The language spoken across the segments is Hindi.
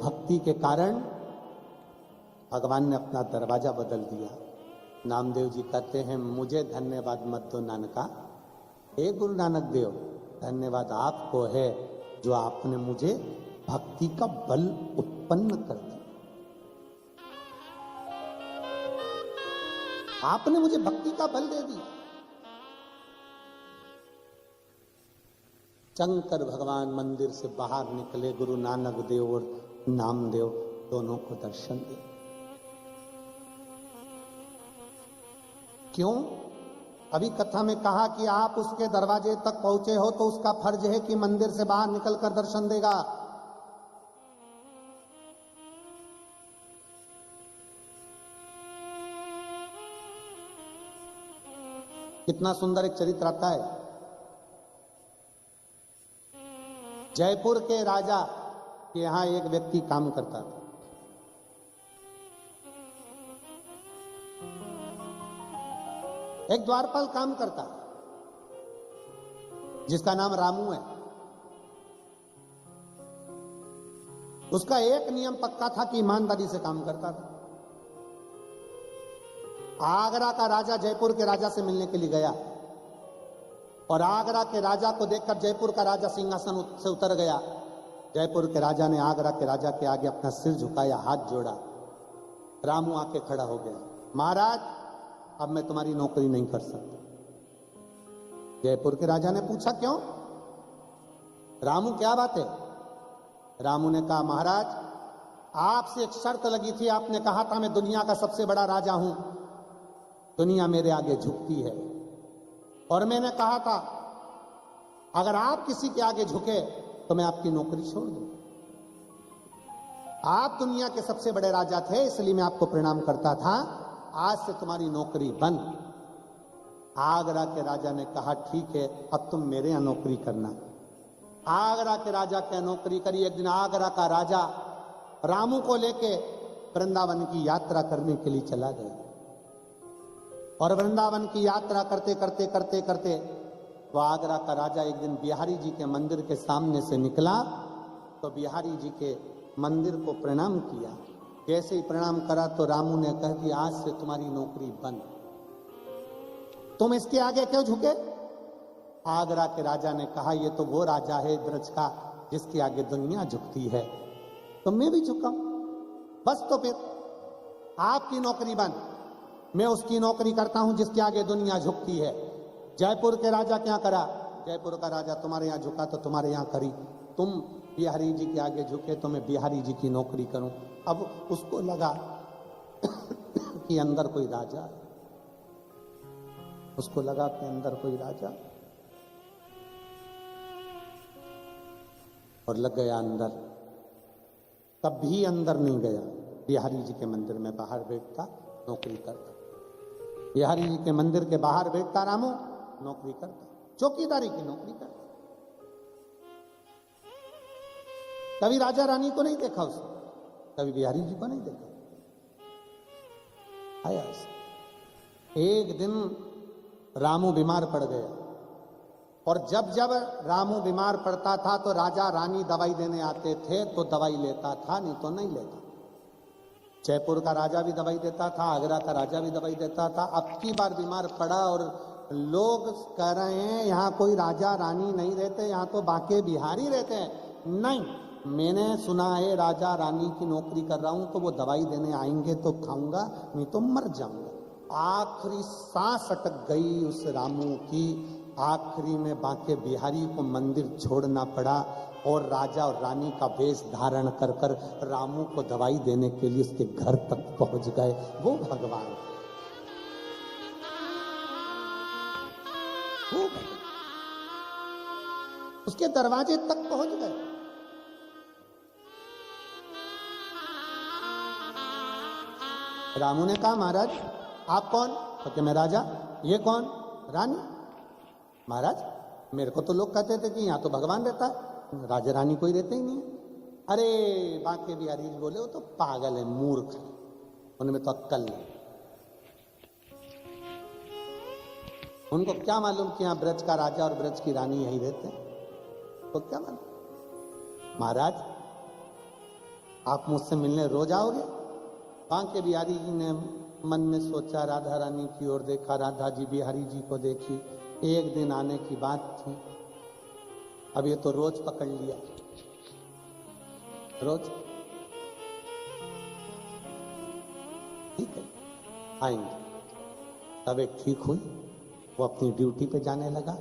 भक्ति के कारण भगवान ने अपना दरवाजा बदल दिया। नामदेव जी कहते हैं, मुझे धन्यवाद मत दो नानका, हे गुरु नानक देव, धन्यवाद आपको है जो आपने मुझे भक्ति का बल उत्पन्न कर दिया। आपने मुझे भक्ति का बल दे दिया। शंकर भगवान मंदिर से बाहर निकले, गुरु नानक देव और नामदेव दोनों को दर्शन दिए। क्यों? अभी कथा में कहा कि आप उसके दरवाजे तक पहुंचे हो तो उसका फर्ज है कि मंदिर से बाहर निकलकर दर्शन देगा। कितना सुंदर एक चरित्र आता है। जयपुर के राजा के यहां एक व्यक्ति काम करता था। एक द्वारपाल काम करता जिसका नाम रामू है। उसका एक नियम पक्का था कि ईमानदारी से काम करता था। आगरा का राजा जयपुर के राजा से मिलने के लिए गया और आगरा के राजा को देखकर जयपुर का राजा सिंहासन से उतर गया। जयपुर के राजा ने आगरा के राजा के आगे अपना सिर झुकाया, हाथ जोड़ा। रामू आके खड़ा हो गया, महाराज अब मैं तुम्हारी नौकरी नहीं कर सकता। जयपुर के राजा ने पूछा, क्यों? रामू क्या बात है? रामू ने कहा, महाराज आपसे एक शर्त लगी थी, आपने कहा था मैं दुनिया का सबसे बड़ा राजा हूं, दुनिया मेरे आगे झुकती है, और मैंने कहा था अगर आप किसी के आगे झुके तो मैं आपकी नौकरी छोड़ दूं। आप दुनिया के सबसे बड़े राजा थे, इसलिए मैं आपको प्रणाम करता था, आज से तुम्हारी नौकरी बंद। आगरा के राजा ने कहा, ठीक है अब तुम मेरे यहां नौकरी करना। आगरा के राजा क्या नौकरी करी। एक दिन आगरा का राजा रामू को लेके वृंदावन की यात्रा करने के लिए चला गया और वृंदावन की यात्रा करते करते करते करते वो आगरा का राजा एक दिन बिहारी जी के मंदिर के सामने से निकला तो बिहारी जी के मंदिर को प्रणाम किया। जैसे ही प्रणाम करा तो रामू ने कह दिया, आज से तुम्हारी नौकरी बंद, तुम इसके आगे क्यों झुके? आगरा के राजा ने कहा, ये तो वो राजा है ब्रज का जिसके आगे दुनिया झुकती है, तो मैं भी झुका। बस तो फिर आपकी नौकरी बंद, मैं उसकी नौकरी करता हूं जिसके आगे दुनिया झुकती है। जयपुर के राजा क्या करा? जयपुर का राजा तुम्हारे यहां झुका तो तुम्हारे यहां करी, तुम बिहारी जी के आगे झुके तो मैं बिहारी जी की नौकरी करूं। अब उसको लगा कि अंदर कोई राजा है, उसको लगा कि अंदर कोई राजा, और लग गया अंदर। कभी अंदर नहीं गया, बिहारी जी के मंदिर में बाहर बैठता, नौकरी करता। बिहारी जी के मंदिर के बाहर बैठता रामू, नौकरी करता, चौकीदारी की नौकरी करता। कभी राजा रानी को नहीं देखा उसने, कभी बिहारी जी को नहीं देखा। आया एक दिन रामू बीमार पड़ गया और जब जब रामू बीमार पड़ता था तो राजा रानी दवाई देने आते थे तो दवाई लेता था, नहीं तो नहीं लेता। जयपुर का राजा भी दवाई देता था, आगरा का राजा भी दवाई देता था। अब की बार बीमार पड़ा और लोग कह रहे हैं यहाँ कोई राजा रानी नहीं रहते, यहाँ तो बाके बिहारी रहते हैं। नहीं, मैंने सुना है राजा रानी की नौकरी कर रहा हूं तो वो दवाई देने आएंगे तो खाऊंगा, नहीं तो मर जाऊंगा। आखिरी सांस अटक गई उस रामू की। आखिरी में बाके बिहारी को मंदिर छोड़ना पड़ा और राजा और रानी का वेश धारण कर कर रामू को दवाई देने के लिए उसके घर तक पहुंच गए। वो भगवान, वो भगवान उसके दरवाजे तक पहुंच गए। रामू ने कहा, महाराज आप कौन? तो कि मैं राजा। ये कौन? रानी। महाराज मेरे को तो लोग कहते थे कि यहाँ तो भगवान रहता है, राजा रानी कोई रहते ही नहीं है। अरे बाके बिहारी जी बोले, वो तो पागल है, मूर्ख है, उनमें तो अक्कल नहीं। उनको क्या मालूम कि यहाँ ब्रज का राजा और ब्रज की रानी यही रहते हैं, तो क्या मालूम। महाराज आप मुझसे मिलने रोज आओगे? बांके बिहारी जी ने मन में सोचा, राधा रानी की ओर देखा, राधा जी बिहारी जी को देखी, एक दिन आने की बात थी, अब ये तो रोज पकड़ लिया, रोज। ठीक है, आएंगे। तबीयत ठीक हुई, वो अपनी ड्यूटी पे जाने लगा,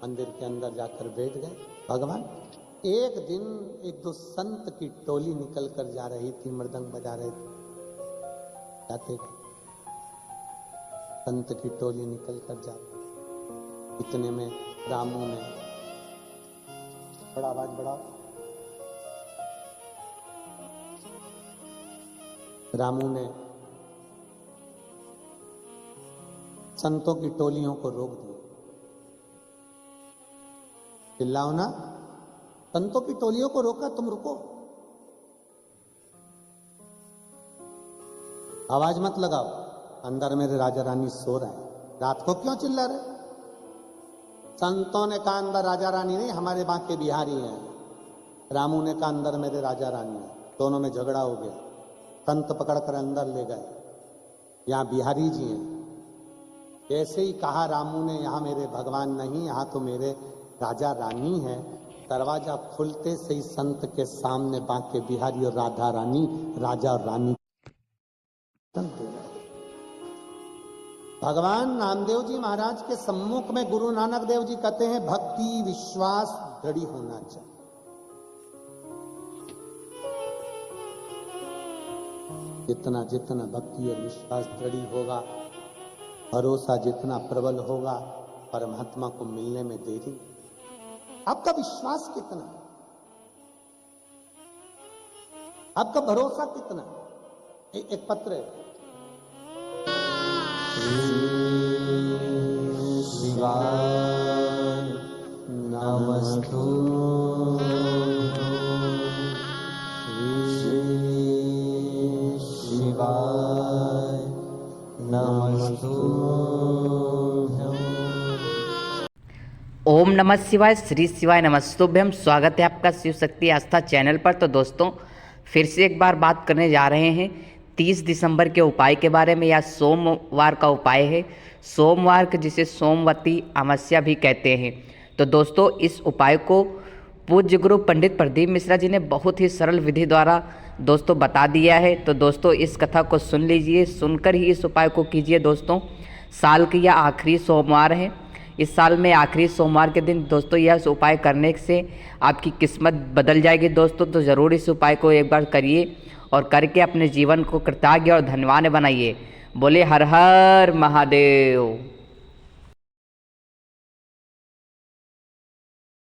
मंदिर के अंदर जाकर बैठ गए। भगवान, एक दिन एक दो संत की टोली निकल कर जा रही थी, मृदंग बजा रहे थे, जाते गए संत की टोली निकल कर जाती। इतने में रामू ने, थोड़ा आवाज बढ़ाओ, रामू ने संतों की टोलियों को रोक दिया। चिल्लाओ ना, संतों की टोलियों को रोका, तुम रुको, आवाज मत लगाओ, अंदर मेरे राजा रानी सो रहे हैं, रात को क्यों चिल्ला रहे? संतों ने कहा अंदर राजा रानी नहीं, हमारे बांके बिहारी हैं। रामू ने कहा अंदर मेरे राजा रानी है। दोनों में झगड़ा हो गया, संत पकड़कर अंदर ले गए, यहां बिहारी जी हैं। जैसे ही कहा रामू ने, यहां मेरे भगवान नहीं, यहां तो मेरे राजा रानी है, दरवाजा खुलते से ही संत के सामने बांके बिहारी और राधा रानी, राजा और रानी भगवान नामदेव जी महाराज के सम्मुख में गुरु नानक देव जी कहते हैं, भक्ति विश्वास दृढ़ होना चाहिए। जितना जितना भक्ति और विश्वास दृढ़ होगा, भरोसा जितना प्रबल होगा, परमात्मा को मिलने में देरी। आपका विश्वास कितना, आपका भरोसा कितना? एक पत्र है, शिवाय नमस्तु, शिवाय नमस्तु। ओम नमः शिवाय, श्री शिवाय नमस्तुभ्यम। स्वागत है आपका शिव शक्ति आस्था चैनल पर। तो दोस्तों, फिर से एक बार बात करने जा रहे हैं 30 दिसंबर के उपाय के बारे में। या सोमवार का उपाय है, सोमवार जिसे सोमवती अमावस्या भी कहते हैं। तो दोस्तों, इस उपाय को पूज्य गुरु पंडित प्रदीप मिश्रा जी ने बहुत ही सरल विधि द्वारा दोस्तों बता दिया है। तो दोस्तों, इस कथा को सुन लीजिए, सुनकर ही इस उपाय को कीजिए। दोस्तों, साल की यह आखिरी सोमवार है, इस साल में आखिरी सोमवार के दिन दोस्तों यह उपाय करने से आपकी किस्मत बदल जाएगी। दोस्तों, तो ज़रूर इस उपाय को एक बार करिए और करके अपने जीवन को कृतज्ञ और धन्यवान बनाइए। बोले हर हर महादेव।